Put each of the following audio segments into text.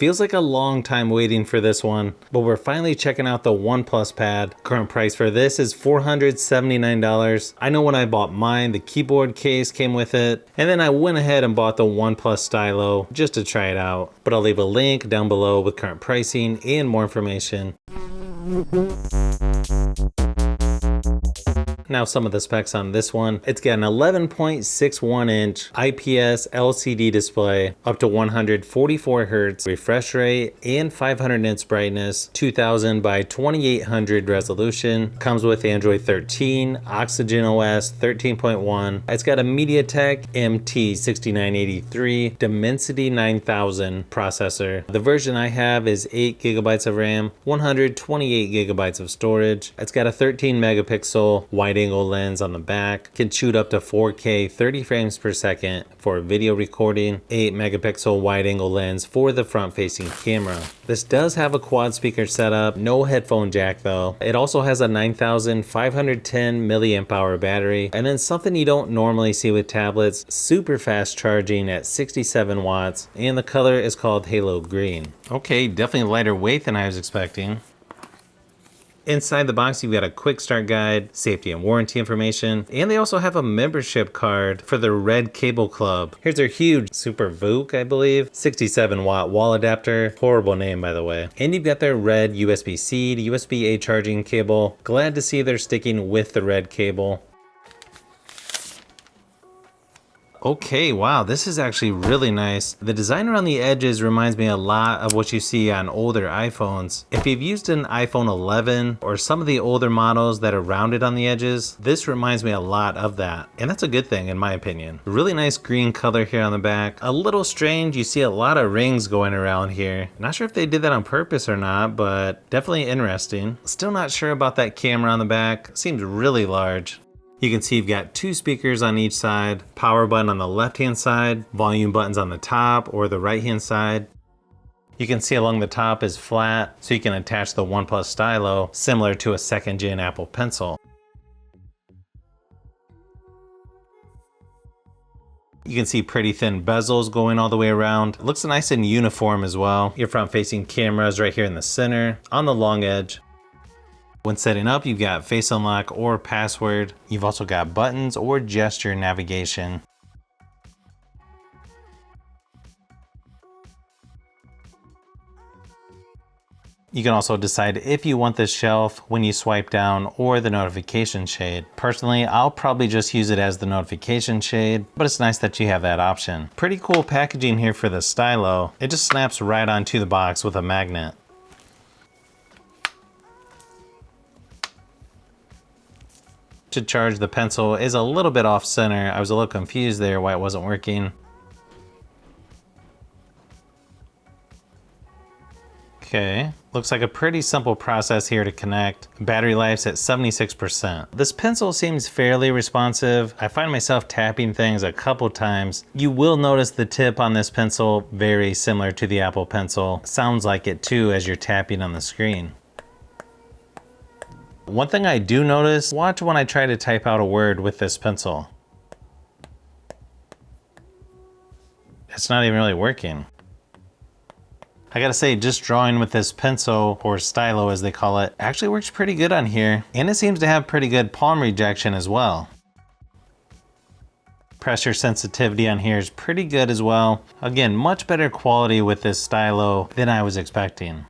Feels like a long time waiting for this one, but we're finally checking out the OnePlus pad. Current price for this is $479. I know when I bought mine, the keyboard case came with it, and then I went ahead and bought the OnePlus Stylo just to try it out. But I'll leave a link down below with current pricing and more information. Now some of the specs on this one. It's got an 11.61 inch IPS LCD display, up to 144 Hz refresh rate, and 500 nits brightness, 2000 by 2800 resolution. Comes with Android 13, Oxygen OS 13.1. It's got a MediaTek MT6983 Dimensity 9000 processor. The version I have is 8 GB of RAM, 128 GB of storage. It's got a 13 megapixel wide angle lens on the back, can shoot up to 4K 30 frames per second for video recording, 8 megapixel wide angle lens for the front facing camera. This does have a quad speaker setup, no headphone jack though. It also has a 9510 milliamp hour battery, and then something you don't normally see with tablets, super fast charging at 67 watts, and the color is called Halo Green. Okay, definitely lighter weight than I was expecting. Inside the box, you've got a quick start guide, safety and warranty information, and they also have a membership card for the Red Cable Club. Here's their huge Super VOOC, I believe, 67 watt wall adapter, horrible name by the way. And you've got their red USB-C to USB-A charging cable. Glad to see they're sticking with the red cable. Okay, wow, this is actually really nice. The design around the edges reminds me a lot of what you see on older iPhones. If you've used an iPhone 11 or some of the older models that are rounded on the edges, this reminds me a lot of that. And that's a good thing in my opinion. Really nice green color here on the back. A little strange, you see a lot of rings going around here. Not sure if they did that on purpose or not, but definitely interesting. Still not sure about that camera on the back. Seems really large. You can see you've got 2 speakers on each side, power button on the left-hand side, volume buttons on the top or the right-hand side. You can see along the top is flat, so you can attach the OnePlus Stylo, similar to a 2nd gen Apple Pencil. You can see pretty thin bezels going all the way around. It looks nice and uniform as well. Your front-facing camera is right here in the center, on the long edge. When setting up, you've got face unlock or password. You've also got buttons or gesture navigation. You can also decide if you want this shelf when you swipe down or the notification shade. Personally, I'll probably just use it as the notification shade, but it's nice that you have that option. Pretty cool packaging here for the Stylo. It just snaps right onto the box with a magnet. To charge the pencil is a little bit off center. I was a little confused there why it wasn't working. Okay, looks like a pretty simple process here to connect. Battery life's at 76%. This pencil seems fairly responsive. I find myself tapping things a couple times. You will notice the tip on this pencil very similar to the Apple Pencil. Sounds like it too as you're tapping on the screen. One thing I do notice, watch when I try to type out a word with this pencil. It's not even really working. I gotta say, just drawing with this pencil, or stylo as they call it, actually works pretty good on here. And it seems to have pretty good palm rejection as well. Pressure sensitivity on here is pretty good as well. Again, much better quality with this stylo than I was expecting.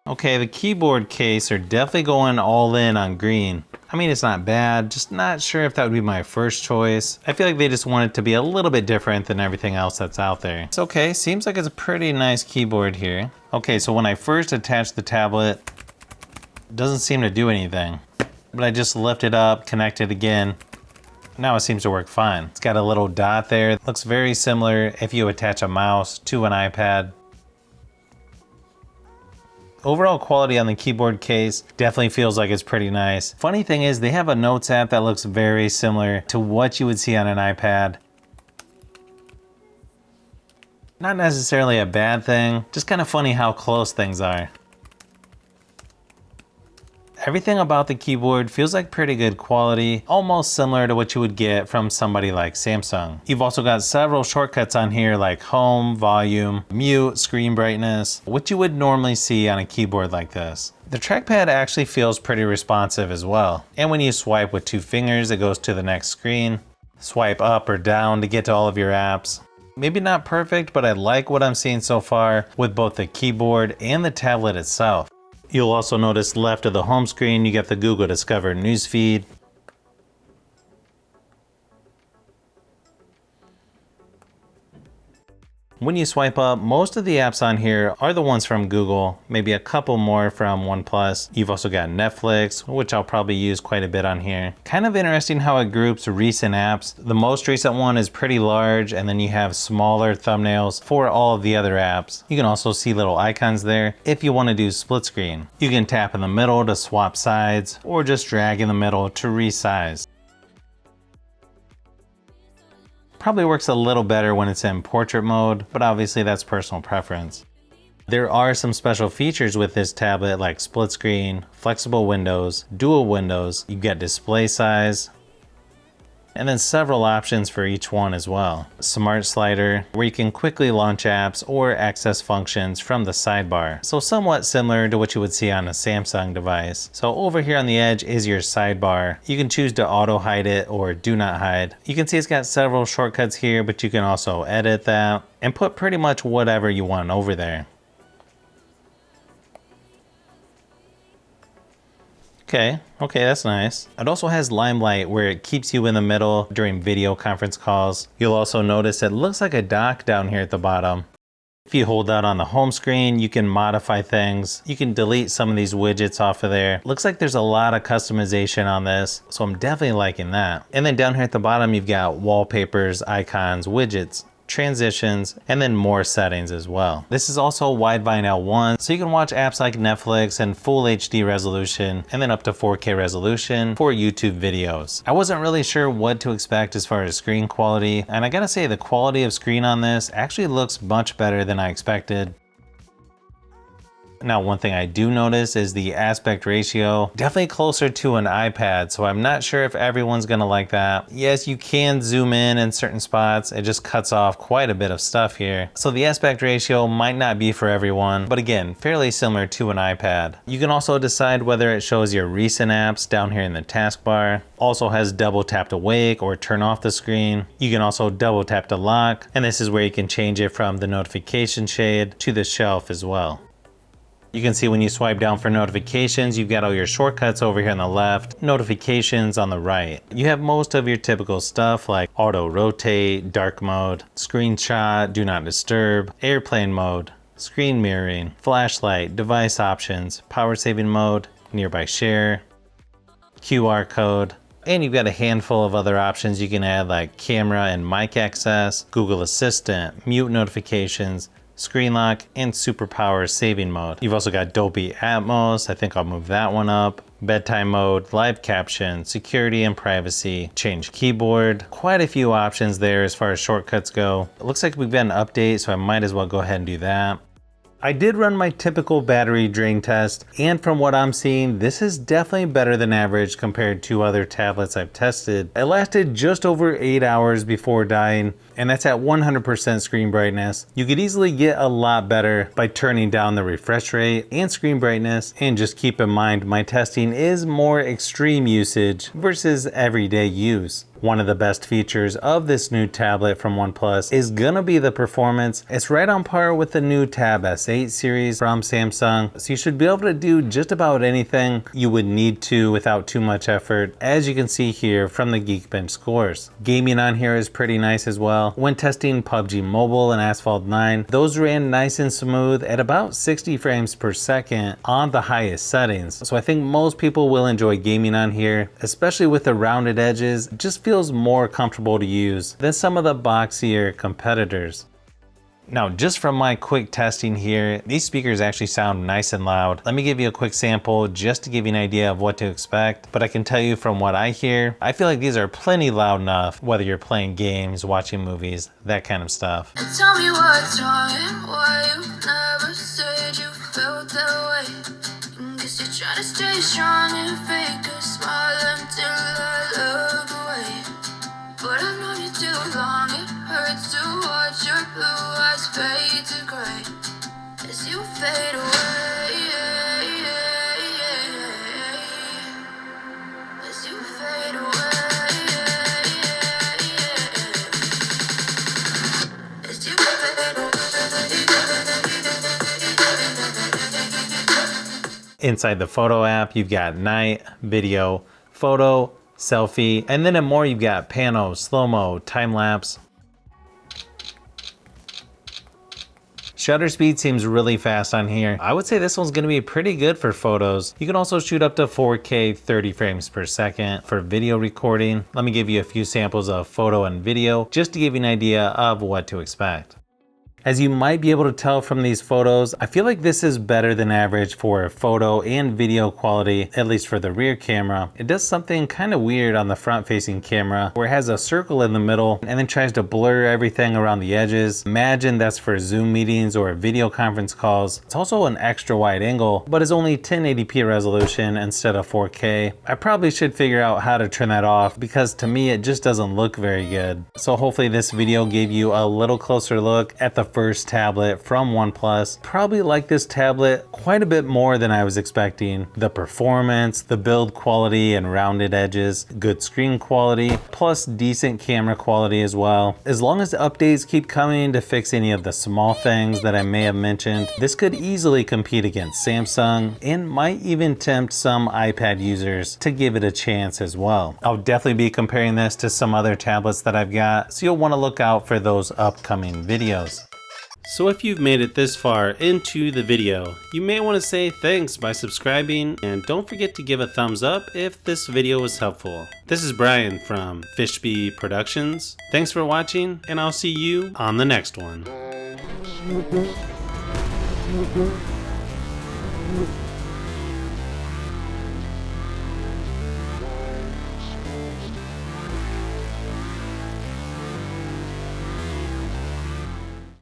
Okay, the keyboard case are definitely going all in on green. I mean, it's not bad, just not sure if that would be my first choice. I feel like they just want it to be a little bit different than everything else that's out there. It's okay, seems like it's a pretty nice keyboard here. Okay, so when I first attached the tablet, it doesn't seem to do anything. But I just lift it up, connect it again. Now it seems to work fine. It's got a little dot there. It looks very similar if you attach a mouse to an iPad. Overall quality on the keyboard case definitely feels like it's pretty nice. Funny thing is they have a notes app that looks very similar to what you would see on an iPad. Not necessarily a bad thing, just kind of funny how close things are. Everything about the keyboard feels like pretty good quality, almost similar to what you would get from somebody like Samsung. You've also got several shortcuts on here like home, volume, mute, screen brightness, what you would normally see on a keyboard like this. The trackpad actually feels pretty responsive as well. And when you swipe with 2 fingers, it goes to the next screen. Swipe up or down to get to all of your apps. Maybe not perfect, but I like what I'm seeing so far with both the keyboard and the tablet itself. You'll also notice left of the home screen, you got the Google Discover newsfeed. When you swipe up, most of the apps on here are the ones from Google, maybe a couple more from OnePlus. You've also got Netflix, which I'll probably use quite a bit on here. Kind of interesting how it groups recent apps. The most recent one is pretty large, and then you have smaller thumbnails for all of the other apps. You can also see little icons there if you want to do split screen. You can tap in the middle to swap sides, or just drag in the middle to resize. Probably works a little better when it's in portrait mode, but obviously that's personal preference. There are some special features with this tablet like split screen, flexible windows, dual windows, you get display size, and then several options for each one as well. Smart slider, where you can quickly launch apps or access functions from the sidebar. So somewhat similar to what you would see on a Samsung device. So over here on the edge is your sidebar. You can choose to auto hide it or do not hide. You can see it's got several shortcuts here, but you can also edit that and put pretty much whatever you want over there. Okay, that's nice. It also has Limelight where it keeps you in the middle during video conference calls. You'll also notice it looks like a dock down here at the bottom. If you hold out on the home screen, you can modify things. You can delete some of these widgets off of there. Looks like there's a lot of customization on this, so I'm definitely liking that. And then down here at the bottom, you've got wallpapers, icons, widgets, transitions, and then more settings as well. This is also widevine L1, so you can watch apps like Netflix in full HD resolution and then up to 4K resolution for YouTube videos. I wasn't really sure what to expect as far as screen quality, and I gotta say the quality of screen on this actually looks much better than I expected. Now, one thing I do notice is the aspect ratio, definitely closer to an iPad, so I'm not sure if everyone's gonna like that. Yes, you can zoom in certain spots, it just cuts off quite a bit of stuff here. So the aspect ratio might not be for everyone, but again, fairly similar to an iPad. You can also decide whether it shows your recent apps down here in the taskbar. Also has double tap to wake or turn off the screen. You can also double tap to lock, and this is where you can change it from the notification shade to the shelf as well. You can see when you swipe down for notifications, you've got all your shortcuts over here on the left, notifications on the right. You have most of your typical stuff like auto rotate, dark mode, screenshot, do not disturb, airplane mode, screen mirroring, flashlight, device options, power saving mode, nearby share, QR code, and you've got a handful of other options you can add like camera and mic access, Google Assistant, mute notifications, screen lock, and superpower saving mode. You've also got Dolby Atmos, I think I'll move that one up, bedtime mode, live caption, security and privacy, change keyboard. Quite a few options there as far as shortcuts go. It looks like we've got an update, so I might as well go ahead and do that. I did run my typical battery drain test, and from what I'm seeing, this is definitely better than average compared to other tablets I've tested. It lasted just over 8 hours before dying, and that's at 100% screen brightness. You could easily get a lot better by turning down the refresh rate and screen brightness, and just keep in mind my testing is more extreme usage versus everyday use. One of the best features of this new tablet from OnePlus is gonna be the performance. It's right on par with the new Tab S8 series from Samsung, so you should be able to do just about anything you would need to without too much effort, as you can see here from the Geekbench scores. Gaming on here is pretty nice as well. When testing PUBG Mobile and Asphalt 9, those ran nice and smooth at about 60 frames per second on the highest settings. So I think most people will enjoy gaming on here, especially with the rounded edges. It just feels more comfortable to use than some of the boxier competitors. Now, just from my quick testing here, these speakers actually sound nice and loud. Let me give you a quick sample just to give you an idea of what to expect, but I can tell you from what I hear, I feel like these are plenty loud enough, whether you're playing games, watching movies, that kind of stuff. Tell me what's wrong and why you never said you felt that way. Guess you're trying to stay strong and fake a smile until I look away. But I've known you too long, it hurts to watch your blue eyes fade to gray as you fade away. As you fade away. As you fade away. Inside the photo app, you've got night, video, photo, selfie, and then in more, you've got pano, slow-mo, time-lapse. Shutter speed seems really fast on here. I would say this one's gonna be pretty good for photos. You can also shoot up to 4K 30 frames per second for video recording. Let me give you a few samples of photo and video just to give you an idea of what to expect. As you might be able to tell from these photos, I feel like this is better than average for photo and video quality, at least for the rear camera. It does something kind of weird on the front facing camera where it has a circle in the middle and then tries to blur everything around the edges. Imagine that's for Zoom meetings or video conference calls. It's also an extra wide angle, but is only 1080p resolution instead of 4K. I probably should figure out how to turn that off because to me it just doesn't look very good. So hopefully this video gave you a little closer look at the first tablet from OnePlus. Probably like this tablet quite a bit more than I was expecting. The performance, the build quality and rounded edges, good screen quality, plus decent camera quality as well. As long as the updates keep coming to fix any of the small things that I may have mentioned, this could easily compete against Samsung and might even tempt some iPad users to give it a chance as well. I'll definitely be comparing this to some other tablets that I've got, so you'll want to look out for those upcoming videos. So if you've made it this far into the video, you may want to say thanks by subscribing, and don't forget to give a thumbs up if this video was helpful. This is Brian from Fishbee Productions. Thanks for watching, and I'll see you on the next one.